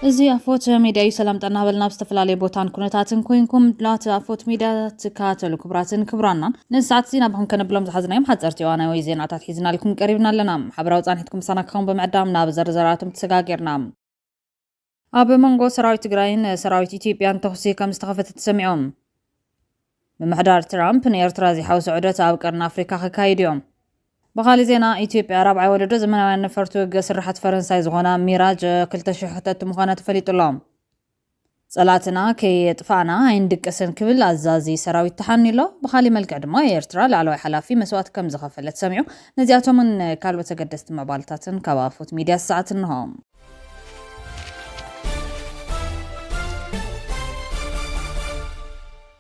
እዚ ኣፎት ሚድያ ሰላም ጠና በልና ብዝተፈላለየ ቦታን ኩነታትን ኮይንኩም ድላት ኣፎት ሚድያ ትካተሉ ክብራትን ክብራናን ንሰዓት ዜና ብኹም ከነብሎም ዝሓዝናዮም ሓፀርቲ እዋናዊ ዜናታት ሒዝና ልኩም ቀሪብና ኣለና ሓበራዊ ጻንሒትኩም ሰናክኹም ብምዕዳም ናብ ዘርዘራቱም ተሰጋጊርና ኣብ መንጎ ሰራዊት ትግራይን ሰራዊት ኢትዮጵያን ተኽሲ ከም ዝተኸፈተ ተሰሚዖም ምምሕዳር ትራምፕ ንኤርትራ ዝሓውስ ዑደት ኣብ ቀርኒ ኣፍሪካ ክካይድ እዮም بخالي زينا إثيوبيا رابعة ولدو زمناوي نفرتو سرحت فرنساي زغونا ميراج 2000 مخانة فليت اللهم صلاتنا كي يطفعنا عندك اسن كبل عزازي سراوي تحني له بخالي ملك عدما يرترا لعلوي حلافي مسوات كم زخفلت سمعوا نزياتو من كالو تقدست مبالتاتن كوافوت ميديا الساعة النهام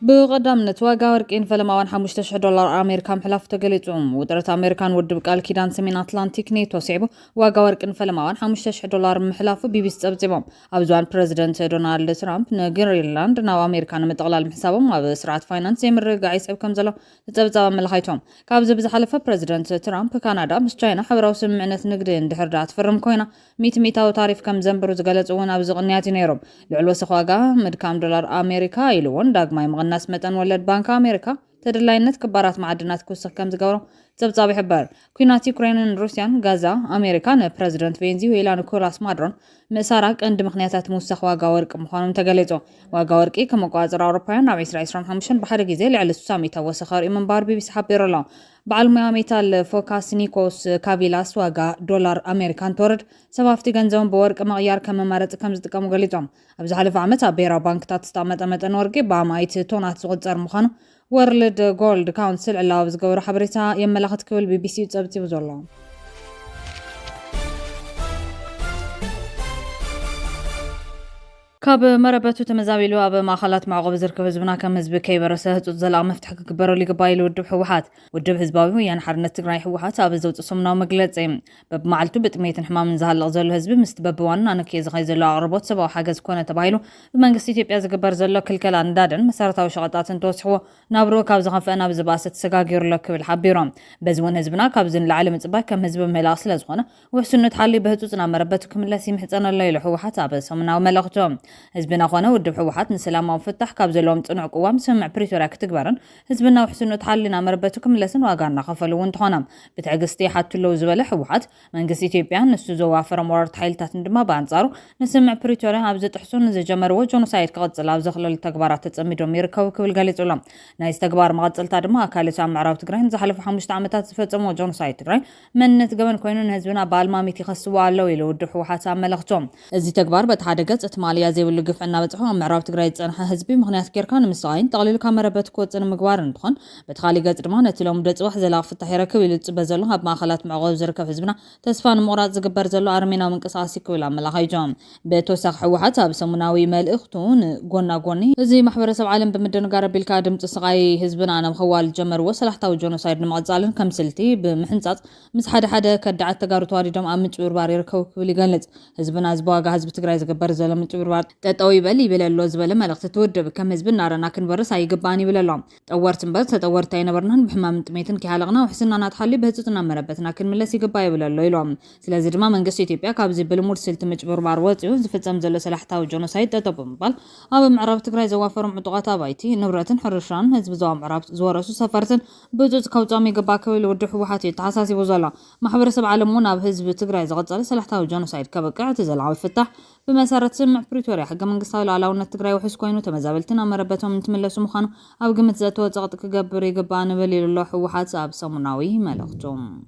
بقدامنا تواقع ورقين فلماوان $5,000 أمريكا محلاف تقليتهم ودرت أمريكان ودب قال كيدان سمين أطلانتيك نيتو سيبو واقع ورقين فلماوان $5,000 محلاف بيبيس تبزيبهم أبزوان بريزيدنت دونالد ترامب نغريلاند ناو أمريكان متغلال محسابهم وبسرعة فاينانس يمرق عيسعب كمزلو تتبزيبهم ملخيتهم كابز بزحلفة بريزيدنت ترامب كندا مس تشاينا حبراو سمعنت نقدين دحردات فرم كوينا 100 تعريف كم زنبرو زغلصون أبزغنياتي نيروم لعلو سخواقا مدكام $1 أمريكا يلوون داقماي الناس متن ولد بنك أمريكا تدلاينت كبارات معدنات كوسخ كم زغورو تبصابي حبار كوينات يوكرين روسيان غازا أمريكا بريزيدنت فنزويلا نيكولاس مادرون مساراك عند مخنياتات موسخ واغا ورق مخانم تغليصو واغا ورقي كمقواصر أوروبيان ناب 2025 بحر غيزي لعل السامي توسخار من باربي بيسحبيرلا بعلمي ميتال فوكاس نيكوس كافيلاس واغا $1 أمريكان تورد سبافتي غنزون بورق مغيار كممارت كم زጥቀሙ ገሊጾም ኣብዚ ሓለፈ ዓመት ኣብ ብሔራዊ ባንክታት ዝተቐመጠ መጠን ወርቂ ብኣማይት ቶናት ዝቑፀር ምዃኑ ወርልድ ጎልድ ካውንስል ዕላዊ ዝገበሩ ሓበሬታ የመላኽት ክብል ቢቢሲ ፀብፂቡ ዘሎ كاب مربتو تمزاويلو أب ماخلات معقب زركب زبنا كم زب كي برسه تزلع مفتح كبروا اللي قبايل ودب حوحات ودب حزباوي يعني حرنا تقرأي حوحات أب زوج صمنا مقلت زين بمعلتو بتميت حمام من زهل غزل الحزب مستبب وانا أنا كي زغاي زلوا عربات سبا حاجة زكونة تبايلو بمنقسيتي بياز قبر زلوا كل كلام دادن مسارتها وشغطات توسحوا نابرو كاب زغف أنا بزباسة سجاجر لك بالحبيرام بزون حزبنا كاب زين العالم تباي كم حزب ملاص لزخنا وحسن تحلي بهتوتنا مربتكم اللي سيمح أنا الليل حوحات أب صمنا وملختهم حزبنا خونا ودب حوحات نسلام وفتح كاب زلوم صنع قوام سمع بريتوريا كتكبرن حزبنا وحسنو تحلينا مربتكم لسن واغانا خفلو انتخونم بتعقستي حتى لو زبله حوحات منقس إثيوبيا نسو زوافر مورد حيلتات ندما بانصارو نسمع بريتوريا ابز تحسون زي جمر وجونوسايد كقصل اب زخلل التكبارات تصميدهم يركبوا كبل غاليصولم نايس تكبار مقصلتا دما اكاليسا معراب تግራይ زحلف 5 ዓመታት ዝፈጸሙ ጆኖሳይድ ትግራይ መንነት ገበን ኮይኑን ህዝብና ባልማሚት ይخስوا አለው ኢሉ ወድ حوحات አመለክቶም እዚ ተግባር በተሓደገ ማልያ ዘይብሉ ግፍዕና በጽሖ ምዕራብ ትግራይ ጽንሐ ህዝቢ ምኽንያት ጌርካ ንምስዋይን ጠቕሊሉ ካመረበት ኮጽን ምግባር እንትኾን በተኻሊ ገጽ ድማ ነትሎም ደጽዋሕ ዘላቕ ፍታሕ ይረክብ ኢሉ ጽበ ዘሎ ኣብ ማእኸላት መዕቆብ ዝርከብ ህዝብና ተስፋ ንምቑራጽ ዝግበር ዘሎ ኣርሜናዊ ምንቅስቓስ ይክብል ኣመላኺጆም በተወሳኺ ሕወሓት ኣብ ሰሙናዊ መልእኽቱን ጎና ጎኒ እዚ ማሕበረሰብ ዓለም ብምድንጋር ኣቢልካ ድምፂ ስቃይ ህዝብና ንኽዋል ጀመርዎ ሰላሕታዊ ጆኖሳይድ ንምቕጻልን ከም ስልቲ ብምሕንጻጽ ምስ ሓደ ከዳዓት ተጋሩ ተዋዲዶም ኣብ ምጭብርባር ይርከቡ ክብል ይገልጽ ህዝብና ዝበዋጋ ህዝቢ ትግራይ ዝግበር ዘሎ ምጭብርባር ጠጠው ይበል ይብለሎ ዝበለ መልእኽቲ ትውድብ ከም ህዝብ ናረና ክንበርስ ኣይግባን ይብለሎም ጠወርት እምበር ተጠወርታ ይነበርናን ብሕማም ጥሜትን ከሃለቕና ወሕስናና ተሓሊ በህፅፅና መረበትና ክንምለስ ይግባ ይብለሎ ኢሎም ስለዚ ድማ መንግስቲ ኢትዮጵያ ካብዚ ብልሙድ ስልቲ ምጭብርባር ወፂኡ ዝፍጸም ዘሎ ሰላሕታዊ ጆኖሳይድ ጠጠው ብምባል ኣብ ምዕራብ ትግራይ ዘዋፈሮም ዕጡቓት ኣባይቲ ንብረትን ሕርሻን ህዝቢ ዞባ ምዕራብ ዝወረሱ ሰፈርትን ብፁፅ ከውፃም ይግባ ክብል ወዲ ሕወሓት ተሓሳሲቡ ዘሎ ማሕበረሰብ ዓለም እውን ኣብ ህዝቢ ትግራይ ዝቐፀለ ሰላሕታዊ ጆኖሳይድ ከበቅዕ ትዘላዊ ፍታሕ بمسارة سمع بريتوريا حق منقصة لعلاونة تقرأي وحس كوينو تمزابلتنا مربتهم نتملسوا مخانو أو قمت ذاتو تغطك قبري قبان بلي لله وحات ساب صمناوي ملغتهم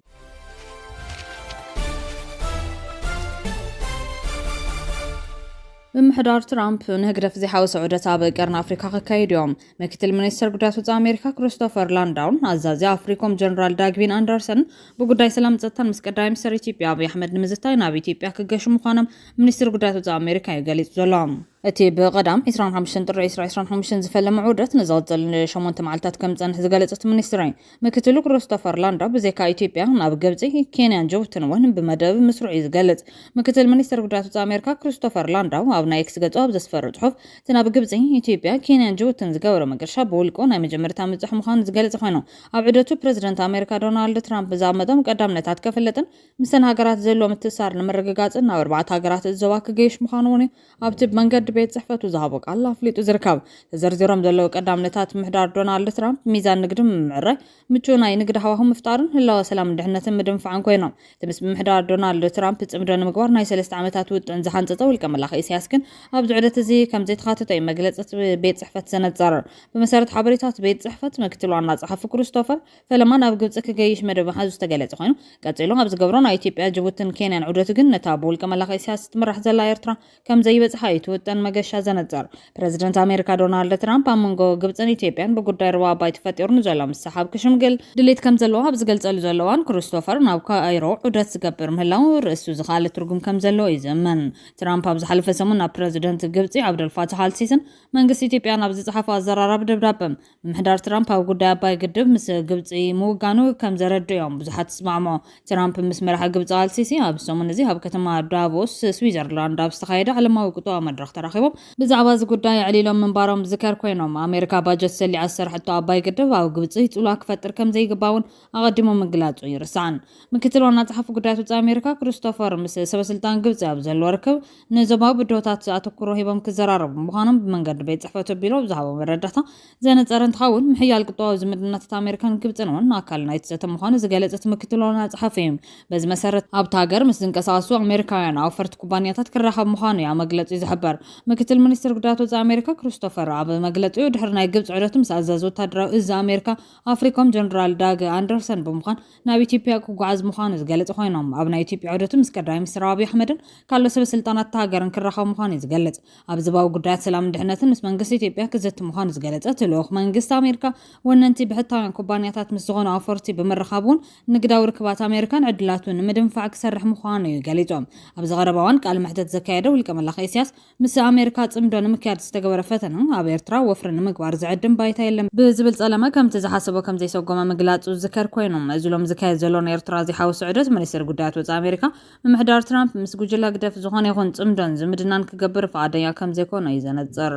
بمحضر ترامب نهجرف زي حاوس عودة عبر قرن أفريقيا كايد يوم مكتل منستر قدرات أمريكا كريستوفر لانداون عزازي أفريقيا جنرال داغوين أندرسون بقداي سلام تتن مسكداي مستر إثيوبيا أبي أحمد نمزتاي نابي إثيوبيا كجيش مخانم منستر قدرات أمريكا يقالي زلام እቲ ብቐዳም 25 ጥሪ 2025 ዝፈለመ ዑደት ንዘቕጽል 8 መዓልታት ከም ዝጸንሕ ዝገለጸት ሚኒስትር ምክትሉ ክሪስቶፈር ላንዳ ብዘይካ ኢትዮጵያ ናብ ግብጺ ኬንያን ጅቡቲን እውን ብመደብ ምስሩዕ እዩ ዝገልጽ ምክትል ሚኒስትር ጉዳያት ወጻኢ ኣሜሪካ ክሪስቶፈር ላንዳው ኣብ ናይ ኤክስ ገጹ ኣብ ዘስፈር ጽሑፍ እቲ ናብ ግብጺ ኢትዮጵያ ኬንያን ጅቡቲን ዝገበረ መገርሻ ብውልቆ ናይ መጀመርታ ምጽሕ ምዃኑ ዝገልጽ ኮይኑ ኣብ ዑደቱ ፕረዚደንት ኣሜሪካ ዶናልድ ትራምፕ ዝኣመጦም ቀዳምነታት ከፍለጥን ምስተን ሃገራት ዘለዎ ምትእስሳር ንምርግጋጽን ናብ 4 ሃገራት እዘባ ክገይሽ ምዃኑ እውን ኣብቲ መንገዲ ቤት ጽሕፈቱ ዝሃቦ ቃል ኣፍሊጡ ዝርከብ ተዘርዚሮም ዘለዉ ቀዳምነታት ምሕዳር ዶናልድ ትራምፕ ሚዛን ንግዲ ምምዕራይ ምቹው ናይ ንግዲ ሃዋህው ምፍጣርን ህላወ ሰላምን ድሕነትን ምድንፋዕን ኮይኖም እቲ ምስ ምሕዳር ዶናልድ ትራምፕ ጽምዶ ንምግባር ናይ 3 ዓመታት ውጥን ዝሓንፀፀ ውልቀ መላኺ ኢሳያስ ግን ኣብዚ ዑደት እዚ ከም ዘይተኻተተ እዩ መግለፂት ቤት ጽሕፈት ዘነጸረር ብመሰረት ሓበሬታት ቤት ጽሕፈት ምክትል ዋና ጸሓፊ ክሪስቶፈር ፈለማ ናብ ግብጺ ክገይሽ መደብ ምሓዙ ዝተገለጸ ኮይኑ ቀፂሉ ኣብ ዝገብሮ ናይ ኢትዮጵያ ጅቡቲን ኬንያን ዑደቱ ግን ነታ ብውልቀ መላኺ ኢሳያስ ትምራሕ ዘላ ኤርትራ ከም ዘይበጽሓ ይትውጠን መገሻ ዘነጸር ፕረዚደንት ኣሜሪካ ዶናልድ ትራምፕ ኣብ መንጎ ግብጽን ኢትዮጵያን ብጉዳይ ሩባ ኣባይ ተፈጢሩ ንዘሎ ምሰሓብ ክሽምግል ድሌት ከም ዘለዎ ኣብ ዝገልጸሉ ዘለዋን ክሪስቶፈር ናብ ካይሮ ዑደት ዝገብር ምህላው ርእሱ ዝኻለ ትርጉም ከም ዘለዎ ይዘመን ትራምፕ ኣብ ዝሓለፈ ሰሙን ናብ ፕረዚደንት ግብጺ ዓብደልፋታሕ አልሲሲን መንግስቲ ኢትዮጵያ ናብ ዝጸሓፈ ኣዘራራብ ደብዳቤ ምሕዳር ትራምፕ ኣብ ጉዳይ ኣባይ ግድብ ምስ ግብጺ ምውጋኑ ከም ዘረድዮም ብዙሓት ዝስማዕምዑ ትራምፕ ምስ መራሒ ግብጺ አልሲሲ ኣብ ሰሙን እዚ ኣብ ከተማ ዳቮስ ስዊዘርላንድ ኣብ ዝተኻየደ ዓለማዊ ቁጠባ መድረኽ ተራኺቦም ብዛዕባ እዚ ጉዳይ ዕሊሎም ምንባሮም ዝከር ኮይኖም ኣሜሪካ ባጀት ሰሊዓ ዝሰርሐቶ ኣባይ ግድብ ኣብ ግብጺ ጽሉዋ ክፈጥር ከም ዘይግባውን ኣቐዲሞም ምግላጹ ይርስዓን ምክትል ዋና ጸሓፊ ጉዳያት ወጻኢ ኣሜሪካ ክሪስቶፈር ምስ ሰበስልጣን ግብጺ ኣብ ዘለዎ ርክብ ንዞባዊ ብድሆታት ኣተኩሮ ሂቦም ክዘራረቡ ምዃኖም ብመንገዲ ቤት ጽሕፈት ኣቢሎ ዝሃቦ መረዳእታ ዘነጸረ እንትኸውን ምሕያል ቁጠባዊ ዝምድናታት ኣሜሪካን ግብጽን እውን ኣካል ናይቲ ዘተ ምዃኑ ዝገለጸት ምክትል ዋና ጸሓፊ እዩ በዚ መሰረት ኣብቲ ሃገር ምስ ዝንቀሳቐሱ ኣሜሪካውያን ኣወፈርቲ ኩባንያታት ክራኸብ ምዃኑ ያ መግለጺ ዝሕበር ምክትል ሚኒስትር ጉዳያት ወጻኢ ኣሜሪካ ክሪስቶፈር ኣብ መግለጺኡ ድሕሪ ናይ ግብጽ ዑደቱ ምስ ኣዛዚ ወታደራዊ እዝ ኣሜሪካ ኣፍሪኮም ጀነራል ዳግ ኣንደርሰን ብምዃን ናብ ኢትዮጵያ ክጓዓዝ ምዃኑ ዝገለጸ ኮይኖም ኣብ ናይ ኢትዮጵያ ዑደቱ ምስ ቀዳማይ ሚኒስትር ኣብይ ኣሕመድን ካልኦት ሰበስልጣናት ሃገርን ክራኸብ ምዃኑ ዝገልጽ ኣብ ዝባዊ ጉዳያት ሰላምን ድሕነትን ምስ መንግስቲ ኢትዮጵያ ክዘቲ ምዃኑ ዝገለጸ ልኡኽ መንግስቲ ኣሜሪካ ወነንቲ ብሕታውያን ኩባንያታት ምስ ዝኾኑ ኣፈርቲ ብምርኻብ እውን ንግዳዊ ርክባት ኣሜሪካን ዕድላቱን ንምድንፋዕ ክሰርሕ ምዃኑ እዩ ገሊጾም ኣብ ዝቐረበ እዋን ቃል መሕተት ዘካየደ ውልቀ መላኺ ኢሳያስ ምስ ኣሜሪካ ጽምዶ ንምክያድ ዝተገበረ ፈተና ኣብ ኤርትራ ወፍሪ ንምግባር ዝዕድም ባይታ የለን ብዝብል ጸለመ ከምቲ ዝሓሰቦ ከም ዘይሰጎመ ምግላጹ ዝከር ኮይኖም እዝሎም ዝካየድ ዘሎ ኤርትራ ዝሓወሰ ዑደት ሚኒስትር ጉዳያት ወጻኢ ኣሜሪካ ምምሕዳር ትራምፕ ምስ ጉጅለ ግደፍ ዝኾነ ይኹን ጽምዶን ዝምድናን ክገብር ፈቃደኛ ከም ዘይኮነ እዩ ዘነጸር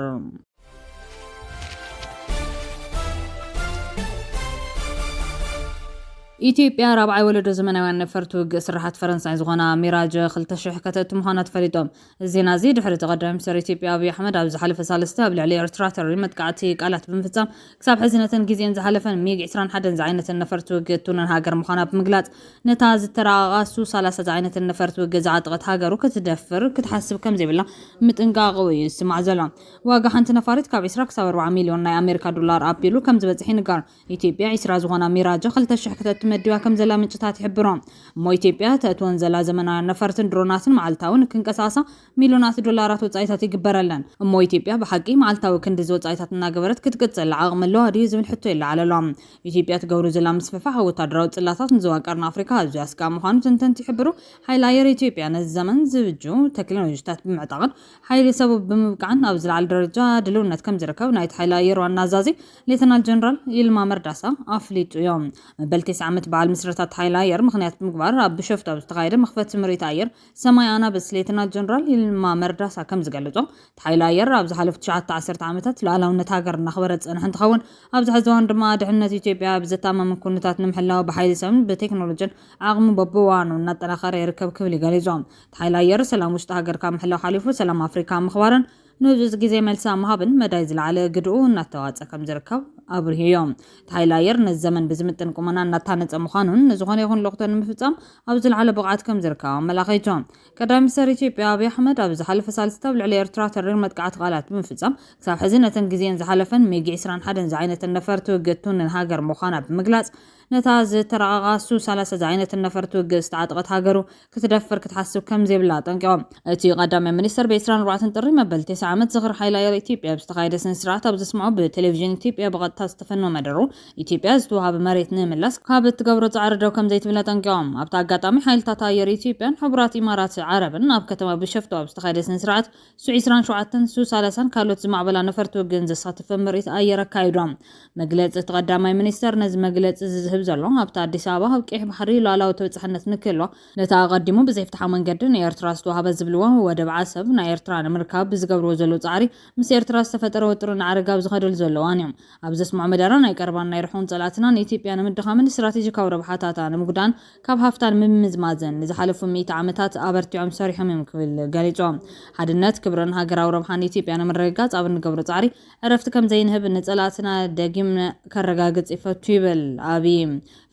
ኢትዮጵያ ራብዓይ ወለዶ ዘመናውያን ነፈርቲ ውግእ ስራሓት ፈረንሳይ ዝኾና ሚራጅ 2000 ከተእቲ ምዃና ተፈሊጦም ዜና እዚ ድሕሪ ተቐዳሚ ሚኒስትር ኢትዮጵያ ኣብይ ኣሕመድ ኣብ ዝሓለፈ ሳልስተ ኣብ ልዕሊ ኤርትራ ተሪር መጥቃዕቲ ቃላት ብምፍጻም ክሳብ ሕዝነትን ግዜን ዝሓለፈን ሚግ 21 ዝዓይነትን ነፈርቲ ውግእ እትውንን ሃገር ምዃና ብምግላጽ ነታ ዝተረቓቓሱ 30 ዝዓይነትን ነፈርቲ ውግእ ዝዓጠቐት ሃገሩ ክትደፍር ክትሓስብ ከም ዘይብላ ምጥንቃቕ እዩ ይስማዕ ዘሎ ዋጋ ሓንቲ ነፋሪት ካብ 20 ክሳብ 40 ሚልዮን ናይ ኣሜሪካ ዶላር ኣቢሉ ከም ዝበጽሕ ይንገር ኢትዮጵያ 20 ዝኾና ሚራጅ 2000 ከተእቲ መዲባ ከም ዘላ ምንጭታት ይሕብሮም እሞ ኢትዮጵያ ተእትወን ዘላ ዘመናውያን ነፈርትን ድሮናትን መዓልታውን ክንቀሳቀሳ ሚልዮናት ዶላራት ወጻኢታት ይግበረለን እሞ ኢትዮጵያ ብሓቂ መዓልታዊ ክንዲ ወጻኢታት እናገበረት ክትቅጽል ዓቕሚ ኣለዋ ድዩ ዝብል ሕቶ ይለዓለሎም ኢትዮጵያ ትገብሩ ዘላ ምስፍሕፋሕ ወታደራዊ ጽላታት ንዝዋቀርን ኣፍሪካ ኣዝዩ ኣስጋኢ ምዃኑ ትንተንቲ ይሕብሩ ሓይሊ ኣየር ኢትዮጵያ ነዚ ዘመን ዝብጁ ቴክኖሎጂታት ብምዕጣቕን ሓይሊ ሰብ ብምብቃዕን ኣብ ዝለዓለ ደረጃ ድልውነት ከም ዝርከብ ናይቲ ሓይሊ ኣየር ዋና አዛዚ ሌተናል ጀነራል ይልማ መርዳሳ ኣፍሊጡ እዮም መበልቲ ዓመት በዓል ምስረታት ሓይሊ ኣየር ምክንያት ምግባር ኣብ ቢሾፍቱ ኣብ ዝተኻየደ መኽፈቲ ምርኢት ኣየር ሰማይ ኣናብስ ሌተናል ጀነራል ይልማ መርዳሳ ከም ዝገልጾም ሓይሊ ኣየር ኣብ ዝሓለፉ 19 ዓመታት ሉዓላውነት ሃገር እናኽበረ ዝጸንሐ እንትኸውን ኣብዚ ሕዚ እዋን ድማ ድሕንነት ኢትዮጵያ ብዘተኣማምን ኩነታት ንምሕላው ብሓይሊ ሰብን ብቴክኖሎጅን ዓቕሚ በብእዋኑ እናጠናኸረ ይርከብ ክብል ገሊጾም ሓይሊ ኣየር ሰላም ውሽጢ ሃገር ካብ ምሕላው ሓሊፉ ሰላም ኣፍሪካ ምኽባርን ንብዙ ግዜ መልሲ ምሃብን መዳይ ዝለዓለ ግድኡ እናተዋፀ ከም ዝርከብ ኣብርሂዮም ሓይሊ ኣየር ነዚ ዘመን ብዝምጥን ቁመና እናታነፀ ምዃኑን ንዝኾነ ይኹን ለውጢ ንምፍጻም ኣብ ዝለዓለ ብቕዓት ከም ዝርከብ ኣመላኺቶም ቀዳማይ ሚኒስትር ኢትዮጵያ ኣብይ ኣሕመድ ኣብ ዝሓለፈ ሳልስተ ኣብ ልዕሊ ኤርትራ ተሪር መጥቃዕቲ ቃላት ብምፍጻም ክሳብ ሕዚ ነተን ግዜን ዝሓለፈን ሚግ 21 ዝዓይነተን ነፈርቲ ውግእ እትውንን ሃገር ምዃና ብምግላጽ نتاز ترغاسو 30 عينة النفر توقس تعاطقت هاجرو كتدفر كتحسب كم زي بلا طنقام اتي قدام منستر بيسران ربعة طري مبل 9 عامات صغر حيلاير ايتيوبيا بستقايدة سنسرعات بزسمعو بتلفزيون ايتيوبيا بغطا استفنو مدرو ايتيوبيا زتوها بمريت نملس كابت قبرو تعرضو كم زي تبلا طنقام ابتا قاطامي حيل تطاير ايتيوبيا حبرات امارات عربن اب كتما بشفتو بستقايدة سنسرعات سو 20 سو 30 كالوت زمع بلا نفر توقن زساتف مريت ايرا كايدوم مجلس تقدامي منستر نز مجلس زهب زلو ابتا አዲስ አበባ ህብቂህ ባህሪ ላላው ተጽሕነት ንክሎ ነታ ቀዲሙ ብዘይፍታሕ መንገድን ኤርትራ ዝተዋሃበ ዝብልዎ ወደብ ዓሰብ ናይ ኤርትራ ንምርካብ ብዝገብርዎ ዘሎ ጻዕሪ ምስ ኤርትራ ዝተፈጠረ ውጥርን ዓረጋብ ዝኸደል ዘለዋን እዮም ኣብዚ ስማዕ መደራ ናይ ቀርባን ናይ ርሑን ጸላትና ኢትዮጵያ ንምድኻምን ስትራቴጂካዊ ረብሓታታ ንምጉዳን ካብ ሃፍታን ምምዝማዘን ዝሓለፉ 100 ዓመታት ኣበርቲዖም ሰሪሖም እዮም ክብል ገሊጾም ሓድነት ክብርን ሃገራዊ ረብሓን ኢትዮጵያ ንምርግጋጽ ኣብ ንገብሮ ጻዕሪ ዕረፍቲ ከም ዘይንህብ ንጸላትና ደጊም ከረጋግጽ ይፈቱ ይብል አብይ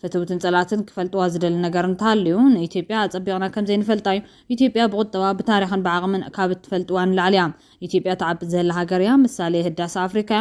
فتوتن ጸላትን ክፈልጥዋ ዝደል ነገር እንታልዩ ኢትዮጵያ አጸቢቅና ከም ዘይንፈልጣዩ ኢትዮጵያ ብቁጠባ ብታሪኽን ብዓቕምን ካብ ትፈልጥዋን ላዕልያ ኢትዮጵያ ተዓብት ዘላ ሃገር እያ ምሳሌ ህዳሴ አፍሪካ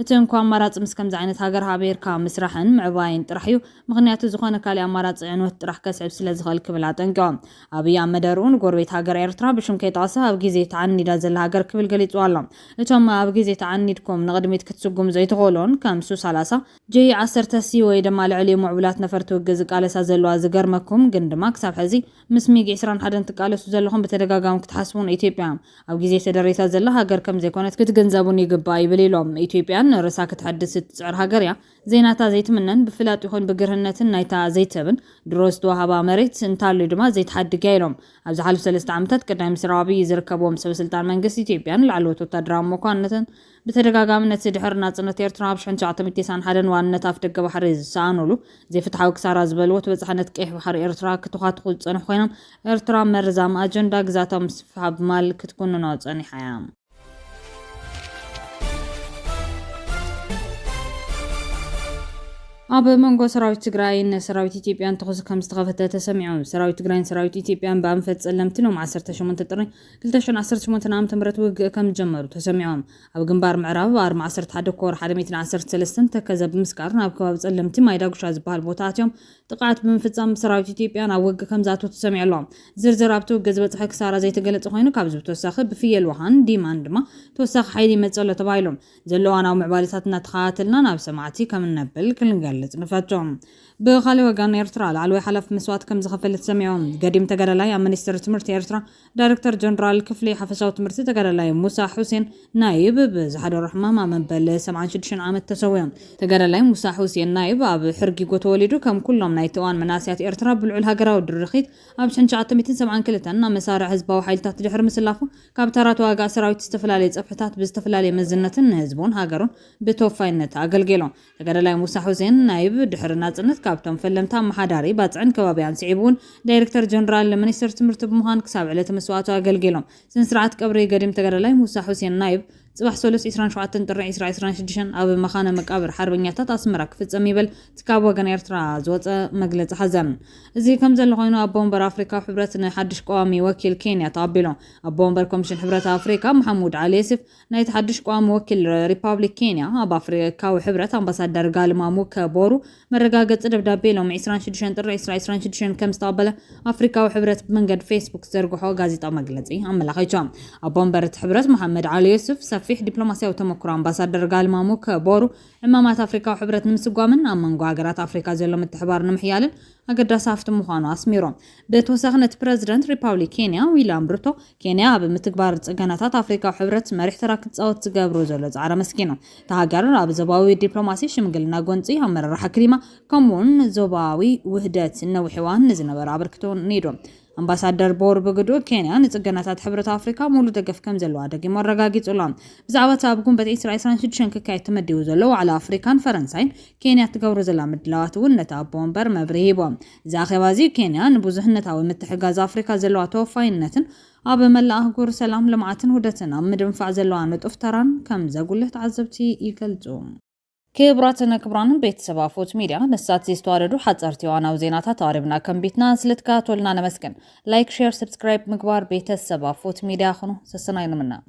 እቲ እንኳን አማራጭ ምስከም አይነት ሀገር ሀቤርካ ምስራሕን ምዕባይን ጥራሕዩ ምክንያቱ ዝኾነ ካሊ አማራጭ ዕንወት ጥራሕ ከስዕብ ስለ ዝኽእል ክብል አጠንቂቖም አብይ አመደሩን ጎረቤት ሀገር ኤርትራ ብሽም ከይጣሰ ኣብ ግዜ ተዓኒዳ ዘላ ሀገር ክብል ገሊጹ ኣሎ እቶም ኣብ ግዜ ተዓኒድኩም ንቅድሚት ክትስጉም ዘይትኽእሉን ከም ሱ 30 ጀይ 10 ሲ ወይ ድማ ልዕሊ ሙዕቡላት ነፈር ትውግዝ ቃለሳ ዘለዋ ዝገርመኩም ግን ድማ ክሳብ ሕዚ ምስ ሚግ 21 ትቃለሱ ዘለኹም በተደጋጋሚ ክትሓስቡን ኢትዮጵያ ኣብ ግዜ ተደረይታ ዘላ ሀገር ከም ዘይኮነት ክትገንዘቡን ይግባእ ይብል ኢሎም ኢትዮጵያ رسا كتحدث تسعر هاجريا زيناتا زيت منن بفلات يكون بقرهنتن نايتا زيتبن دروست وهابا مريت انتالو دما زيت حد جايلهم ابز حالف 3 عامتات قدام سرابي يزركبوم سب سلطان منግስት ኢትዮጵያን ላዕሎት ወታደራዊ መኳንነትን በተደጋጋሚነት ሲድሕር ናጽነት ኤርትራ ብሽን 1991 ዋንነት አፍደገ ባሕሪ ዝሳኑሉ ዘይፍትሐው ክሳራ ዝበልወት በጽሕነት ቀይሕ ባሕሪ ኤርትራ ክትኻት ቁልጽን ኮይኖም ኤርትራ መርዛም አጀንዳ ግዛቶም ስፍሓብ ማል ክትኩንኖ ጸኒሐያ ኣብ መንጎ ሰራዊት ትግራይን ሰራዊት ኢትዮጵያን ተኸስ ከም ዝተኸፈተ ተሰሚዑ ሰራዊት ትግራይን ሰራዊት ኢትዮጵያን በአንፈት ጸለምትኖም 18 ጥሪ 2018 ዓመተ ምህረት ውግእ ከም ጀመሩ ተሰሚዖም ኣብ ግንባር ምዕራብ 41 ኮር 113 ተከዘብ ምስካር ናብ ከባቢ ጸለምቲ ማይዳጉሻ ዝበሃል ቦታትዮም ጥቃት ብምፍጻም ሰራዊት ኢትዮጵያን ኣብ ውግእ ከም ዛቱ ተሰሚዑሎም ዝርዝር ኣብቲ ውግእ ዝበጽሐ ክሳራ ዘይተገለጸ ኮይኑ ካብ ዝተወሳኺ ብፍየል ወሃን ዲማን ድማ ተወሳኺ ሓይሊ መጸለ ተባሂሎም ዘለዋናው ምዕባለታትና ተኻተልና ናብ ሰማዕቲ ከም ነብል ክልንገል نفتهم بخالي وقان إرترا العلوي حلف مسوات كم زخفلت سمعون قديم تقرلاي منستر تمرتي إرترا دايركتور جنرال كفلي حفصات تمرتي تقرلاي موسى حسين نايب بزحد الرحمة ما من بل 7 عام التسويون تقرلاي موسى حسين نايب اب حرقي قتوليدو كم كلهم نايتوان مناسيات إرترا بالعل هاجرا ودرخيت اب شن 970 كلتنا مسارع حزب وحيلتات تجحر مسلافو كابترات واقع سراويت استفلالي صفحات باستفلالي مزنتن حزبون هاجرون بتوفاينت اقلقيلو تقرلاي موسى حسين نايب دحر ناصنت كابتن فلمتا محاداري باصعن كبابيان سعيبون دايركتور جنرال لمنستر تمرت بمهان كساب علته مسواته اقلقيلهم سنسرعت قبري قديم تقرلاي موسى حسين نايب صباح سولس 27 ጥሪ 2026 ኣብ መኻነ መቃብር ሓርበኛታት ኣስመራ ክፍጸም ይብል ትካብ ወገን ኤርትራ ዝወፀ መግለጺ ሓዘን እዚ ከም ዘሎ ኮይኑ ኣብ ቦምበር ኣፍሪካ ሕብረት ናይ ሓድሽ ቋሚ ወኪል ኬንያ ተቐቢሉ ኣብ ቦምበር ኮሚሽን ሕብረት ኣፍሪካ መሐሙድ ዓሊ ዩሱፍ ናይ ሓድሽ ቋሚ ወኪል ሪፓብሊክ ኬንያ ኣብ ኣፍሪካዊ ሕብረት ኣምባሳደር ጋልማሙ ከቦሩ መረጋገጽ ደብዳቤ ሎም 26 ጥሪ 2026 ከም ዝተቀበለ ኣፍሪካዊ ሕብረት መንገድ ፌስቡክ ዘርግሖ ጋዜጣ መግለጺ ኣመላኺቶም ኣብ ቦምበር ሕብረት መሐመድ ዓሊ ዩሱፍ فيح دبلوماسيا وتمكر امباسادر قالمامو كبورو امامات افريكا وحبرت نمسقوامن امنغو هاجرات افريكا زلو متحبار نمحيالن اقدا صافت مخانو اسميرو بتوسخنت بريزيدنت ريبابليك كينيا ويليام روتو كينيا بمتكبار صغانات افريكا وحبرت مريح تراك تصاوت تغبرو زلو زعرا مسكينو تهاجر اب زباوي دبلوماسي شمغلنا غونصي امر حكريما كمون زباوي وحدت نو حوان نزنبر ابركتو نيدو امباسادر بور بغدو كينيا نصغانات حبرت افريكا مولو دغف كم زلو ادغي مرغاغيصولام بزعبه تابكم بت 2026 كاي تمديو زلو على افريكان فرنساين كينيا تغبرو زلا مدلاوات ونتا بومبر مبريبو زاخوازي كينيا نبوزهنتاو متحغاز افريكا زلو توفاينتن اب ملاه غور سلام لمعتن ودتنا مدنفع زلو نطفتران كم زغله تعذبتي يገልጹ كبراتنا كبران بيت سبافوت ميديا نسات زيستواردو حصرتي وانا وزيناتا تاريبنا كم بيتنا سلتكاتولنا نمسكن لايك شير سبسكرايب مغبار بيت سبافوت ميديا خنو سسناين منا